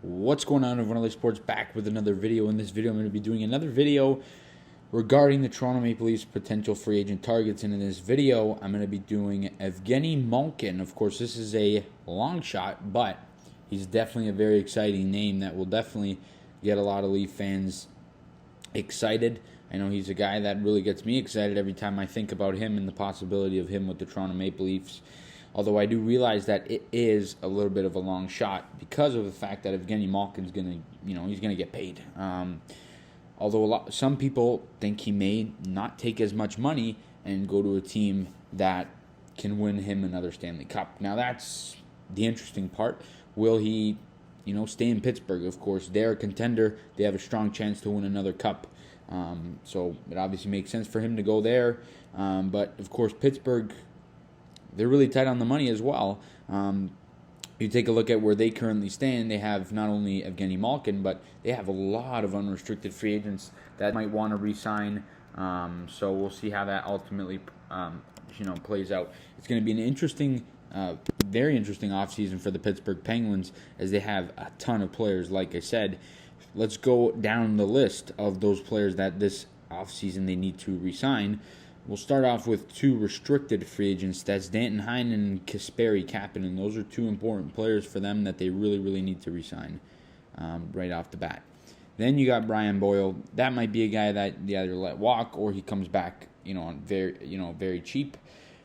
What's going on, everyone? Sports back with another video. In this video, I'm going to be doing another video regarding the Toronto Maple Leafs potential free agent targets. And in this video, I'm going to be doing Evgeni Malkin. Of course, this is a long shot, but he's definitely a very exciting name that will definitely get a lot of Leaf fans excited. I know he's a guy that really gets me excited every time I think about him and the possibility of him with the Toronto Maple Leafs. Although I do realize that it is a little bit of a long shot because of the fact that Evgeni Malkin's he's gonna get paid. Although some people think he may not take as much money and go to a team that can win him another Stanley Cup. Now that's the interesting part. Will he, stay in Pittsburgh? Of course, they're a contender. They have a strong chance to win another cup. So it obviously makes sense for him to go there. But of course, Pittsburgh, they're really tight on the money as well. You take a look at where they currently stand. They have not only Evgeni Malkin, but they have a lot of unrestricted free agents that might want to re-sign. So we'll see how that ultimately, plays out. It's going to be an interesting, very interesting offseason for the Pittsburgh Penguins as they have a ton of players. Like I said, let's go down the list of those players that this offseason they need to re-sign. We'll start off with two restricted free agents. That's Danton Heinen and Kasperi Kapanen. Those are two important players for them that they really, really need to re-sign right off the bat. Then you got Brian Boyle. That might be a guy that they either let walk or he comes back, on very cheap.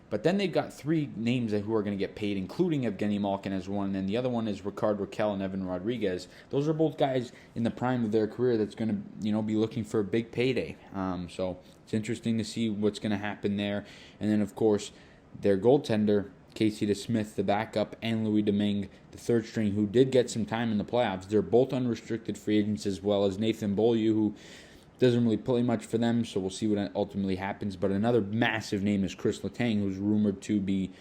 But then they've got three names who are going to get paid, including Evgeni Malkin as one, and the other one is Rickard Rakell and Evan Rodriguez. Those are both guys in the prime of their career that's going to, be looking for a big payday. So it's interesting to see what's going to happen there. And then, of course, their goaltender, Casey DeSmith, the backup, and Louis Domingue, the third string, who did get some time in the playoffs. They're both unrestricted free agents, as well as Nathan Beaulieu, who doesn't really play much for them, so we'll see what ultimately happens. But another massive name is Chris Letang, who's rumored to be,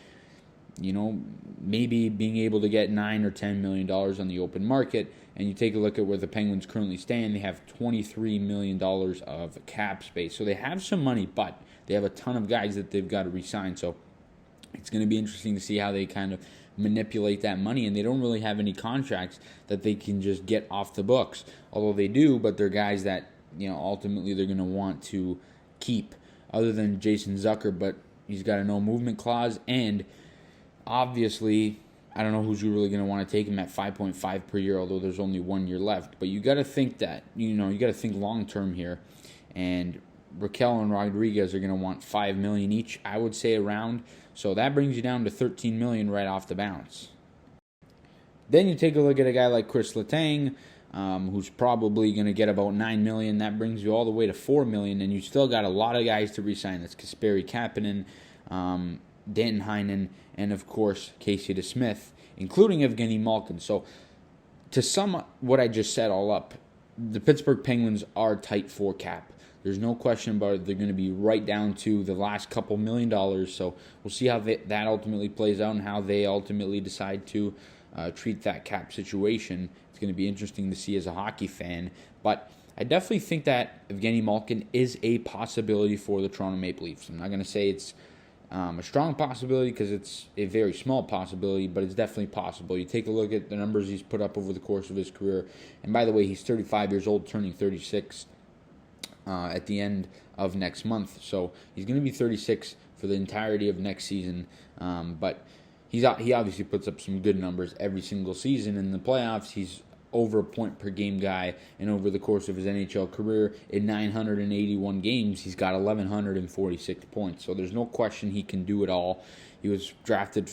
maybe being able to get $9 or $10 million on the open market. And you take a look at where the Penguins currently stand, they have $23 million of cap space. So they have some money, but they have a ton of guys that they've got to re-sign. So it's going to be interesting to see how they kind of manipulate that money. And they don't really have any contracts that they can just get off the books. Although they do, but they're guys that, ultimately they're going to want to keep, other than Jason Zucker, but he's got a no movement clause, and obviously I don't know who's really going to want to take him at 5.5 per year, although there's only 1 year left. But you got to think that, you got to think long term here, and Raquel and Rodriguez are going to want $5 million each, I would say, around. So that brings you down to $13 million right off the bounce. Then you take a look at a guy like Chris Letang, who's probably going to get about $9 million. That brings you all the way to $4 million, and you still got a lot of guys to re-sign. That's Kasperi Kapanen, Danton Heinen, and of course Casey DeSmith, including Evgeni Malkin. So to sum what I just said all up, the Pittsburgh Penguins are tight for cap. There's no question about it. They're going to be right down to the last couple $1 million. So we'll see how that ultimately plays out and how they ultimately decide to treat that cap situation. It's going to be interesting to see as a hockey fan. But I definitely think that Evgeni Malkin is a possibility for the Toronto Maple Leafs. I'm not going to say it's a strong possibility because it's a very small possibility, but it's definitely possible. You take a look at the numbers he's put up over the course of his career. And by the way, he's 35 years old, turning 36 at the end of next month. So he's going to be 36 for the entirety of next season. But he obviously puts up some good numbers every single season. In the playoffs, he's over a point per game guy, and over the course of his NHL career, in 981 games, he's got 1,146 points. So there's no question he can do it all. He was drafted,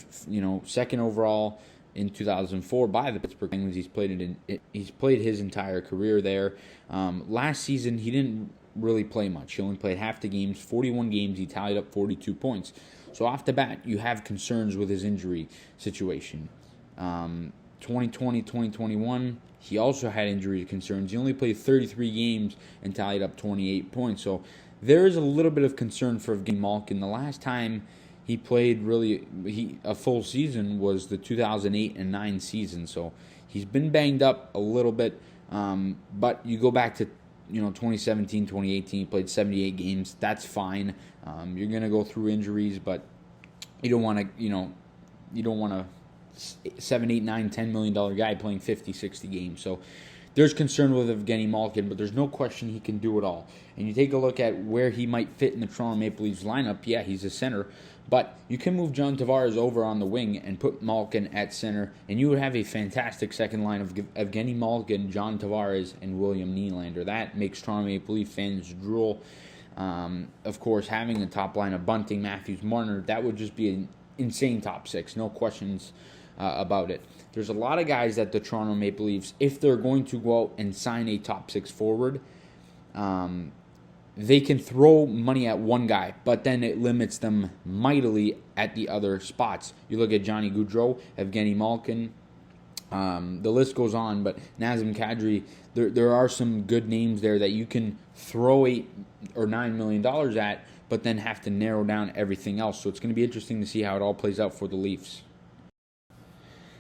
second overall in 2004 by the Pittsburgh Penguins. He's played his entire career there. Last season, he didn't really play much. He only played half the games, 41 games. He tallied up 42 points. So off the bat, you have concerns with his injury situation. 2020, 2021, he also had injury concerns. He only played 33 games and tallied up 28 points. So there is a little bit of concern for Evgeni Malkin. The last time he played a full season was the 2008 and 9 season. So he's been banged up a little bit. But you go back to 2017, 2018, he played 78 games. That's fine. You're going to go through injuries, but you don't want to $7, $8, $9, $10 million guy playing 50, 60 games. So there's concern with Evgeni Malkin, but there's no question he can do it all. And you take a look at where he might fit in the Toronto Maple Leafs lineup. Yeah, he's a center, but you can move John Tavares over on the wing and put Malkin at center, and you would have a fantastic second line of Evgeni Malkin, John Tavares, and William Nylander. That makes Toronto Maple Leaf fans drool. Of course, having the top line of Bunting, Matthews, Marner, that would just be an insane top six. No questions about it. There's a lot of guys that the Toronto Maple Leafs, if they're going to go out and sign a top six forward, they can throw money at one guy, but then it limits them mightily at the other spots. You look at Johnny Gaudreau, Evgeni Malkin, the list goes on, but Nazem Kadri, there are some good names there that you can throw $8 or $9 million at, but then have to narrow down everything else. So it's going to be interesting to see how it all plays out for the Leafs.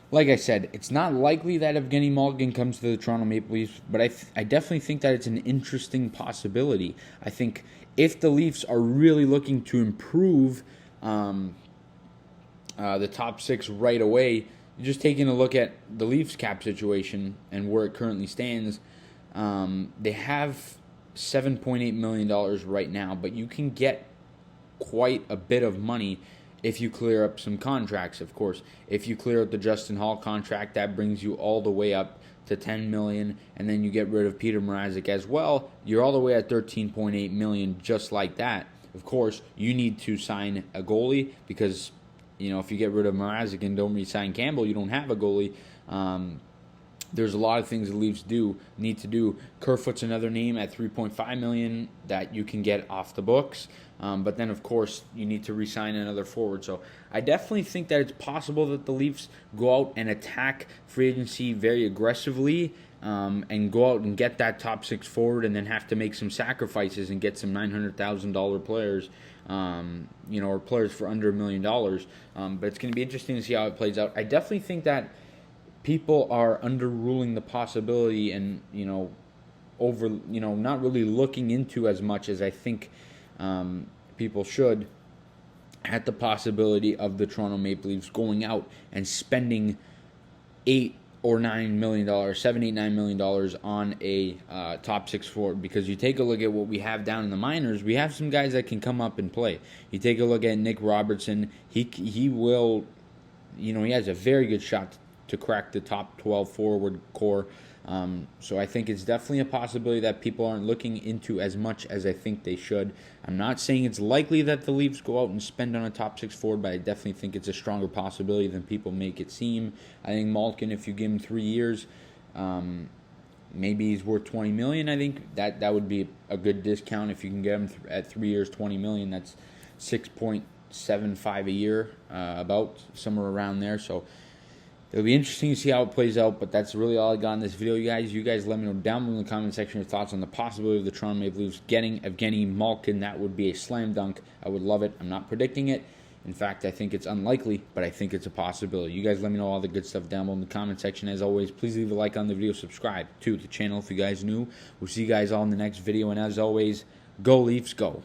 Like I said, it's not likely that Evgeni Malkin comes to the Toronto Maple Leafs, but I definitely think that it's an interesting possibility. I think if the Leafs are really looking to improve the top six right away, just taking a look at the Leafs cap situation and where it currently stands, they have $7.8 million right now, but you can get quite a bit of money if you clear up some contracts, of course. If you clear up the Justin Hall contract, that brings you all the way up to $10 million, and then you get rid of Peter Mrazek as well. You're all the way at $13.8 million just like that. Of course, you need to sign a goalie because, if you get rid of Mrazek and don't re-sign Campbell, you don't have a goalie. There's a lot of things the Leafs need to do. Kerfoot's another name at $3.5 million that you can get off the books. But then, of course, you need to re-sign another forward. So I definitely think that it's possible that the Leafs go out and attack free agency very aggressively and go out and get that top six forward and then have to make some sacrifices and get some $900,000 players, or players for under $1 million. But it's going to be interesting to see how it plays out. I definitely think that people are underruling the possibility and, not really looking into as much as I think people should at the possibility of the Toronto Maple Leafs going out and spending $8 or $9 million, $7, $8, $9 million on a top six forward. Because you take a look at what we have down in the minors, we have some guys that can come up and play. You take a look at Nick Robertson, he will, he has a very good shot to crack the top 12 forward core. So I think it's definitely a possibility that people aren't looking into as much as I think they should. I'm not saying it's likely that the Leafs go out and spend on a top six forward, but I definitely think it's a stronger possibility than people make it seem. I think Malkin, if you give him 3 years, maybe he's worth $20 million. I think that would be a good discount if you can get him at 3 years, $20 million. That's 6.75 a year, about somewhere around there. So it'll be interesting to see how it plays out, but that's really all I got in this video, guys. You guys let me know down below in the comment section your thoughts on the possibility of the Toronto Maple Leafs getting Evgeni Malkin. That would be a slam dunk. I would love it. I'm not predicting it. In fact, I think it's unlikely, but I think it's a possibility. You guys let me know all the good stuff down below in the comment section. As always, please leave a like on the video. Subscribe to the channel if you guys new. We'll see you guys all in the next video, and as always, go Leafs, go.